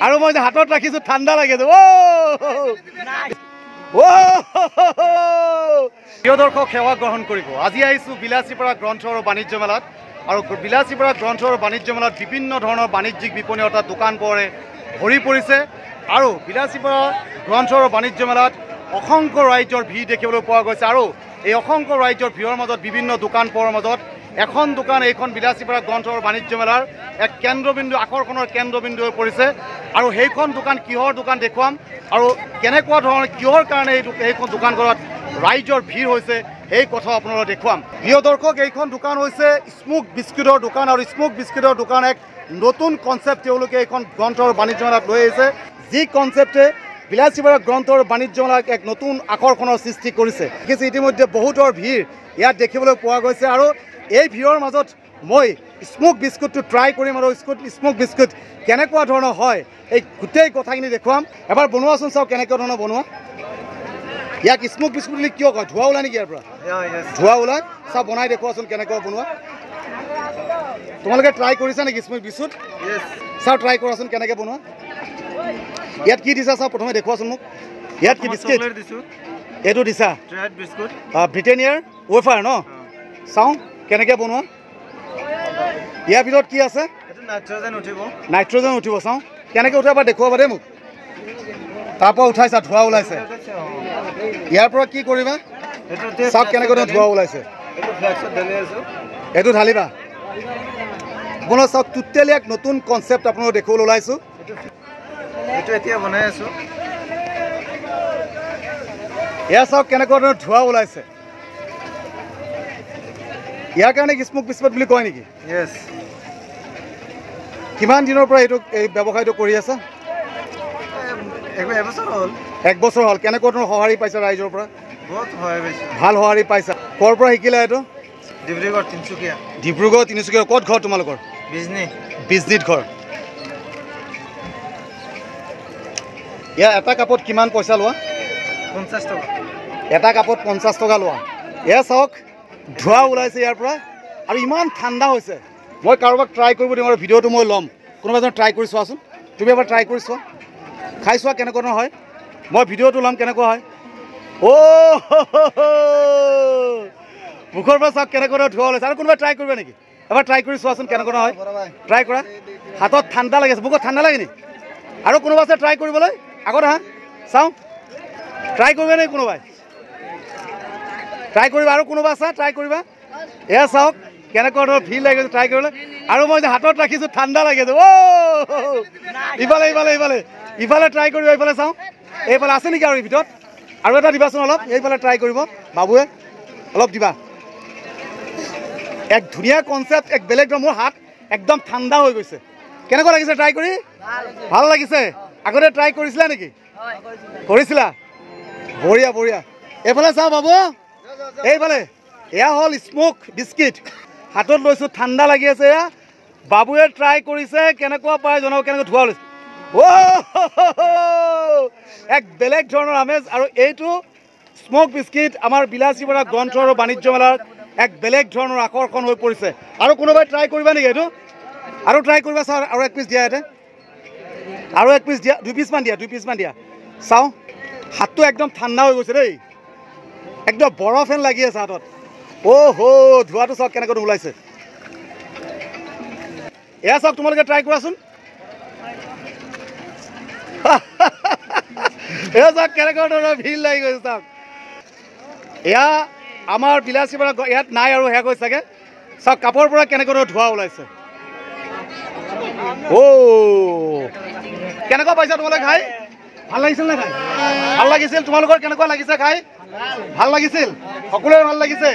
আৰু মই হাতত ৰাখিছো ঠাণ্ডা লাগে প্ৰিয় দৰ্শক সেৱা গ্ৰহণ কৰিব আজি আহিছো বিলাসীপাৰা গ্ৰন্থ আৰু বাণিজ্য মেলাত আৰু বিলাসীপাৰা গ্ৰন্থ আৰু বাণিজ্য মেলাত বিভিন্ন ধৰণৰ বাণিজ্যিক বিপণী অৰ্থাৎ দোকান পোহাৰে ভৰি পৰিছে আৰু বিলাসীপাৰা গ্ৰন্থ আৰু বাণিজ্য মেলাত অসংখ্য ৰাইজৰ ভিৰ দেখিবলৈ পোৱা গৈছে আৰু এই অসংখ্য ৰাইজৰ ভিৰৰ মাজত বিভিন্ন দোকান পোহাৰৰ মাজত এখন দোকান এইখন বিলাসীপাৰা গ্ৰন্থ আৰু বাণিজ্য মেলাৰ এক কেন্দ্ৰবিন্দু আকৰ্ষণৰ কেন্দ্ৰবিন্দু হৈ পৰিছে আৰু সেইখন দোকান কিহৰ দোকান দেখুৱাম আৰু কেনেকুৱা ধৰণৰ কিহৰ কাৰণে এইখন দোকানখনত ৰাইজৰ ভিৰ হৈছে এই কথা আপোনালোকক দেখুৱাম প্ৰিয় দৰ্শক এইখন দোকান হৈছে স্মোক বিস্কুটৰ দোকান আৰু স্মোক বিস্কুটৰ দোকান এক নতুন কনচেপ্ট তেওঁলোকে এইখন গ্ৰন্থ আৰু বাণিজ্য মেলাত লৈ আহিছে যি কনচেপ্টে বিলাসীপাৰা গ্ৰন্থ আৰু বাণিজ্য মেলাক এক নতুন আকৰ্ষণৰ সৃষ্টি কৰিছে ইতিমধ্যে বহুতৰ ভিৰ ইয়াত দেখিবলৈ পোৱা গৈছে আৰু এই ভিৰৰ মাজত মই স্মোক বিস্কুটটো ট্ৰাই কৰিম আৰু স্মোক বিস্কুট কেনেকুৱা ধৰণৰ হয় এই গোটেই কথাখিনি দেখুৱাম এবাৰ বনোৱাচোন চাওক কেনেকুৱা ধৰণৰ বনোৱা ইয়াক স্মোক বিস্কুট বুলি কিয় কয় ধোঁৱা ওলাই নেকি ইয়াৰ পৰা ধোঁৱা ওলাই চাওক বনাই দেখুৱাচোন কেনেকুৱা বনোৱা তোমালোকে ট্ৰাই কৰিছা নেকি স্মোক বিস্কুট চাওক ট্ৰাই কৰাচোন কেনেকৈ বনোৱা ইয়াত কি দিছা চাওক প্ৰথমে দেখুৱাচোন মোক ইয়াত কি বিস্কুট এইটো দিছা ব্ৰিটেনিয়াৰ ৱেফাৰ ন চাওঁ কেনেকৈ বনোৱা ইয়াৰ ভিতৰত কি আছে নাইট্ৰজেন উঠিব চাওঁ কেনেকৈ উঠাব দেখুৱাবা দেই মোক তাৰপৰা উঠাইছা ধোঁৱা ওলাইছে ইয়াৰ পৰা কি কৰিবা চাওক কেনেকৈ ধোঁৱা ওলাইছে এইটো ঢালিবা আপোনাৰ চাওক টোটেলি এক নতুন কনচেপ্ট আপোনালোকক দেখুৱাবলৈ ওলাইছোঁ এতিয়া বনাই আছোঁ এয়া চাওক কেনেকুৱা ধৰণৰ ধোঁৱা ওলাইছে ইয়াৰ কাৰণে স্মোক বিস্কুট বুলি কয় নেকি কিমান দিনৰ পৰা এইটো এই ব্যৱসায়টো কৰি আছা এক বছৰ হ'ল কেনেকুৱা ধৰণৰ সঁহাৰি পাইছা ৰাইজৰ পৰা ভাল সঁহাৰি পাইছা ক'ৰ পৰা শিকিলা এইটো ডিব্ৰুগড় তিনিচুকীয়া ক'ত ঘৰ তোমালোকৰ বিজনীত ঘৰ ইয়াৰ এটা কাপত কিমান পইচা লোৱা 50 টকা এটা কাপত 50 টকা লোৱা এয়া চাওক ধোঁৱা ওলাইছে ইয়াৰ পৰা আৰু ইমান ঠাণ্ডা হৈছে মই কাৰোবাক ট্ৰাই কৰিব দিম আৰু ভিডিঅ'টো মই ল'ম কোনোবা এজন ট্ৰাই কৰি চোৱাচোন তুমি এবাৰ ট্ৰাই কৰি চোৱা খাই চোৱা কেনেকুৱা ধৰণৰ হয় মই ভিডিঅ'টো ল'ম কেনেকুৱা হয় মুখৰ পৰা চাওক কেনেকুৱা ধৰণৰ ধোঁৱা ওলাইছে আৰু কোনোবাই ট্ৰাই কৰিব নেকি এবাৰ ট্ৰাই কৰি চোৱাচোন কেনেকুৱা হয় ট্ৰাই কৰা হাতত ঠাণ্ডা লাগি আছে মুখত ঠাণ্ডা লাগে নেকি আৰু কোনোবা আছে ট্ৰাই কৰিবলৈ আগত হা চাওঁ ট্ৰাই কৰিবা নেকি কোনোবাই ট্ৰাই কৰিবা আৰু কোনোবা আছে ট্ৰাই কৰিবা এয়া চাওক কেনেকুৱা ধৰণৰ ভিৰ লাগি গৈছে ট্ৰাই কৰিবলৈ আৰু মই হাতত ৰাখিছোঁ ঠাণ্ডা লাগে ইফালে ইফালে ইফালে ইফালে ট্ৰাই কৰিবা এইফালে চাওঁ এইফালে আছে নেকি আৰু এই ভিতৰত আৰু এটা দিবাচোন অলপ এইফালে ট্ৰাই কৰিব বাবুৱে অলপ দিবা এক ধুনীয়া কনচেপ্ট এক বেলেগ মোৰ হাত একদম ঠাণ্ডা হৈ গৈছে কেনেকুৱা লাগিছে ট্ৰাই কৰি ভাল লাগিছে আগতে ট্ৰাই কৰিছিলা নেকি কৰিছিলা বঢ়িয়া বঢ়িয়া এইফালে চাওঁ বাবু এইফালে এয়া হ'ল স্মোক বিস্কিট হাতত লৈছোঁ ঠাণ্ডা লাগি আছে এয়া বাবুৱে ট্ৰাই কৰিছে কেনেকুৱা পায় জনাব কেনেকৈ ধোঁৱা ওলাইছে এক বেলেগ ধৰণৰ আমেজ আৰু এইটো স্মোক বিস্কিট আমাৰ বিলাসীপাৰা গ্ৰন্থ আৰু বাণিজ্য মেলাৰ এক বেলেগ ধৰণৰ আকৰ্ষণ হৈ পৰিছে আৰু কোনোবাই ট্ৰাই কৰিবা নেকি এইটো আৰু ট্ৰাই কৰিবা চাওঁ আৰু এক পিচ দিয়া ইয়াতে আৰু এক পিচ দিয়া দুই পিচমান দিয়া চাওঁ হাতটো একদম ঠাণ্ডা হৈ গৈছে দেই একদম বৰফ হেন লাগি আছে হাতত ধোঁৱাটো চাওক কেনেকৈ ওলাইছে এয়া চাওক তোমালোকে ট্ৰাই কৰাচোন এয়া চাওক কেনেকুৱা ধৰণৰ ভিৰ লাগি গৈছে চাওক এয়া আমাৰ বিলাসীপাৰা ইয়াত নাই আৰু শেষ হৈ চাগে চাওক কাপৰ পৰা কেনেকুৱা ধৰণৰ ধোঁৱা ওলাইছে কেনেকুৱা পাইছা তোমালোকে খাই ভাল লাগিছিল নে খাই ভাল লাগিছিল তোমালোকৰ কেনেকুৱা লাগিছে খাই ভাল লাগিছিল সকলোৰে ভাল লাগিছে